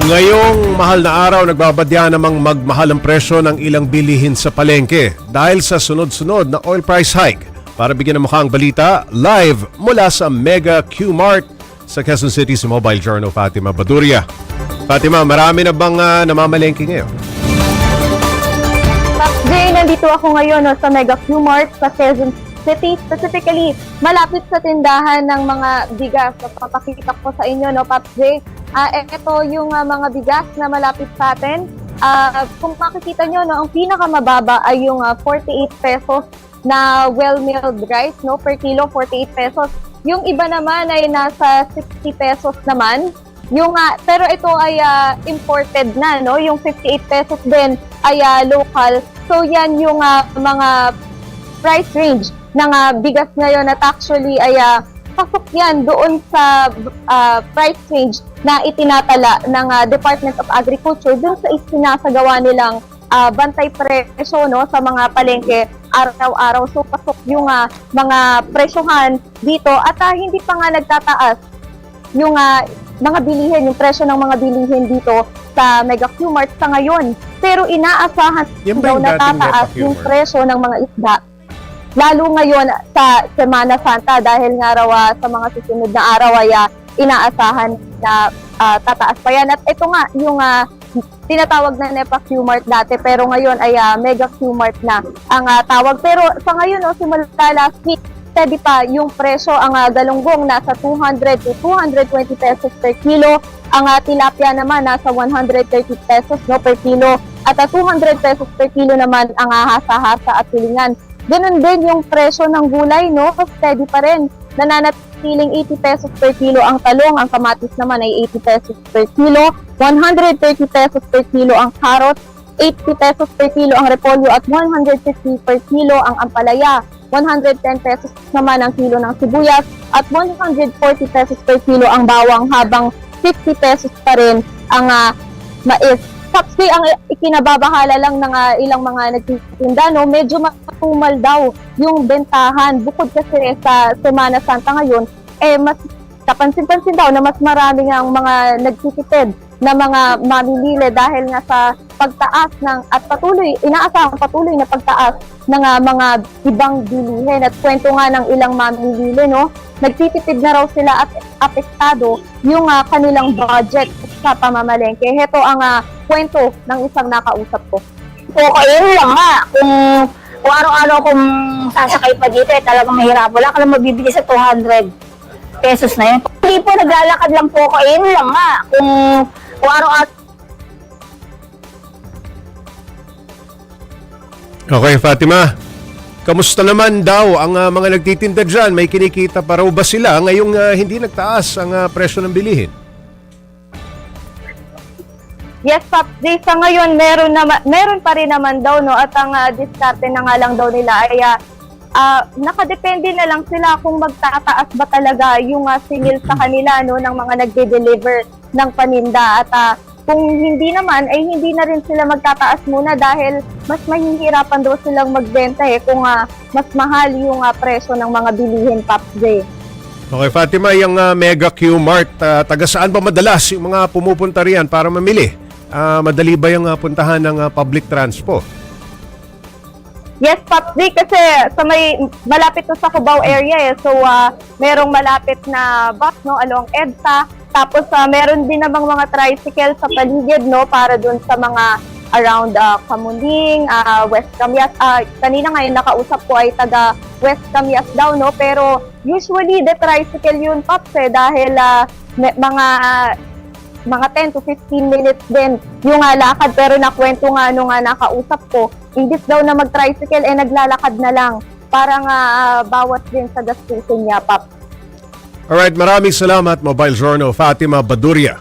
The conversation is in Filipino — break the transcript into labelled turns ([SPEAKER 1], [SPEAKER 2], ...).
[SPEAKER 1] Ngayong mahal na araw, nagbabadya namang magmahal ang presyo ng ilang bilihin sa palengke dahil sa sunod-sunod na oil price hike. Para bigyan ng mukha ang balita, live mula sa Mega Q-Mart sa Quezon City si Mobile Journal Fatima Baduria. Fatima, marami na bang namamalengke ngayon?
[SPEAKER 2] Jay, nandito ako ngayon sa Mega Q-Mart sa Quezon City. Specifically, malapit sa tindahan ng mga bigas. So, papakita ko sa inyo, Paps Jay. Ito yung mga bigas na malapit sa atin. Kung makikita nyo, ang pinakamababa ay yung 48 pesos na well-milled rice, per kilo, 48 pesos. Yung iba naman ay nasa 60 pesos naman. Pero ito ay imported na, yung 58 pesos din ay local. So yan yung mga price range ng bigas ngayon at actually ay pasok yan doon sa price range na itinatala ng Department of Agriculture doon sa isinasagawa nilang bantay presyo sa mga palengke araw-araw. So pasok yung mga presyohan dito at hindi pa nga nagtataas yung mga bilihin, yung presyo ng mga bilihin dito sa Mega Q-Mart sa ngayon. Pero inaasahan daw na tataas yung presyo ng mga isda. Lalo ngayon sa Semana Santa dahil nga raw sa mga susunod na araw ay inaasahan na tataas pa yan. At ito nga yung tinatawag na NEPA Q-Mart dati pero ngayon ay Mega Q-Mart na ang tawag. Pero sa ngayon simula last week, steady pa yung presyo. Ang galunggong nasa 200 to 220 pesos per kilo. Ang tilapia naman nasa 130 pesos per kilo. At 200 pesos per kilo naman ang hasa-hasa at tulingan. Ganun din yung presyo ng gulay, steady pa rin. Nananatiling 80 pesos per kilo ang talong, ang kamatis naman ay 80 pesos per kilo, 130 pesos per kilo ang carrot, 80 pesos per kilo ang repolyo at 150 per kilo ang ampalaya, 110 pesos naman ang kilo ng sibuyas at 140 pesos per kilo ang bawang habang 50 pesos pa rin ang mais. Tapos ang ikinababahala lang ng ilang mga nagtitinda, medyo matumal daw yung bentahan. Bukod kasi sa Semana Santa ngayon, mas kapansin-pansin daw na mas marami ang mga nagtitipid na mga mamimili dahil nga sa pagtaas at inaasahang patuloy na pagtaas ng mga ibang bilihin. At kwento nga ng ilang mamimili, nagtitipid na raw sila at apektado yung kanilang budget sa pamamalengke. Heto ang kwento ng isang nakausap ko.
[SPEAKER 3] Ayun lang nga. Kung araw-araw kung sasakay pa dito, talagang mahirap. Wala ka lang mabibili sa 200 pesos na yun. Hindi po, naglalakad lang po ako. Ayun lang nga. Kung araw-araw.
[SPEAKER 1] Okay, Fatima. Kamusta naman daw ang mga nagtitinda dyan? May kinikita pa raw ba sila ngayong hindi nagtaas ang presyo ng bilihin?
[SPEAKER 2] Yes, Paps, sa ngayon meron pa rin naman daw at ang diskarte na nga lang daw nila ay nakadepende na lang sila kung magtataas ba talaga yung singil sa kanila ng mga nagde-deliver ng paninda at kung hindi naman ay hindi na rin sila magtataas muna dahil mas mahihirapan daw silang magbenta kung mas mahal yung presyo ng mga bilihin, Paps J.
[SPEAKER 1] Okay, Fatima, yung Mega Q-Mart, taga saan ba madalas yung mga pumupunta riyan para mamili? Madali ba yung puntahan ng public transport?
[SPEAKER 2] Yes, Paps J, kasi malapit to sa Cubao area so merong malapit na bus along EDSA. Tapos meron din namang mga tricycle sa paligid para dun sa mga around Kamuning, West Camias. Kanina ngayon nakausap ko ay taga West Camias daw pero usually the tricycle yun, Paps, dahil mga 10 to 15 minutes din yung lakad. Pero nakwento nga nakausap ko, imbis daw na mag-tricycle naglalakad na lang para nga bawas din sa gastusin niya, Paps.
[SPEAKER 1] Alright, maraming salamat, Mobile Journal Fatima Baduria.